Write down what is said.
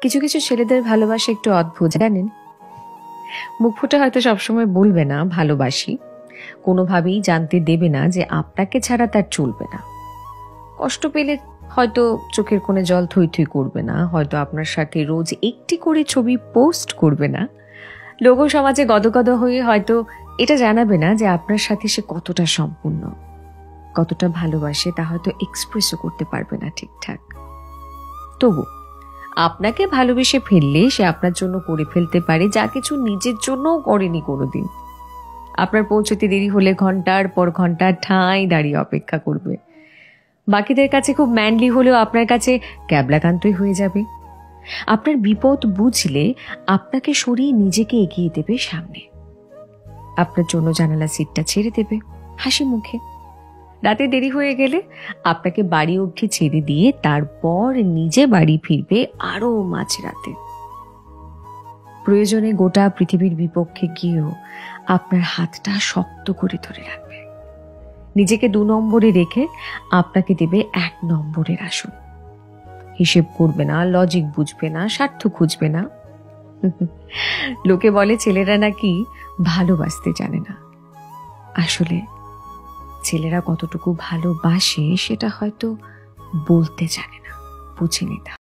কিছু কিছু ছেলেদের ভালোবাসা একটু অদ্ভুত, জানেন? মুখ ফুটে হয়তো সবসময় বলবে না ভালোবাসি, কোনোভাবেই জানতে দেবে না যে আপনাকে ছাড়া তার চলবে না। কষ্ট পেলে হয়তো চোখের কোণে জল থই থই করবে না, হয়তো আপনার সাথে রোজ একটি করে ছবি পোস্ট করবে না, লোক সমাজে গদগদ হয়ে হয়তো এটা জানাবে না যে আপনার সাথে সে কতটা সম্পূর্ণ, কতটা ভালোবাসে তা হয়তো এক্সপ্রেসও করতে পারবে না ঠিকঠাক। তবু আপনাকে ভালোবেসে ফেললে সে আপনার জন্য করে ফেলতে পারে যা কিছু নিজের জন্যও করেনি কোনোদিন। আপনার পৌঁছতে দেরি হলে ঘন্টার পর ঘন্টা ঠাঁই দাঁড়িয়ে অপেক্ষা করবে। বাকিদের কাছে খুব ম্যানলি হলেও আপনার কাছে ক্যাবলাকান্তই হয়ে যাবে। আপনার বিপদ বুঝলে আপনাকে সরিয়ে নিজেকে এগিয়ে দেবে সামনে। আপনার জন্য জানালা সিটটা ছেড়ে দেবে হাসি মুখে। রাতে দেরি হয়ে গেলে আপনাকে বাড়ি অবধি ছেড়ে দিয়ে তারপর নিজে বাড়ি ফিরবে আরো মাঝরাতে। প্রয়োজনে গোটা পৃথিবীর বিপক্ষে গিয়েও আপনার হাতটা শক্ত করে ধরে রাখবে। নিজেকে 2 নম্বরে রেখে আপনাকে দেবে 1 নম্বরের আসন। হিসেব করবে না, লজিক বুঝবে না, স্বার্থ খুঁজবে না। লোকে বলে ছেলেরা নাকি ভালোবাসতে জানে না। আসলে ছেলেরা কতটুকু ভালোবাসে সেটা হয়তো বলতে জানে না, বুঝেনি তা।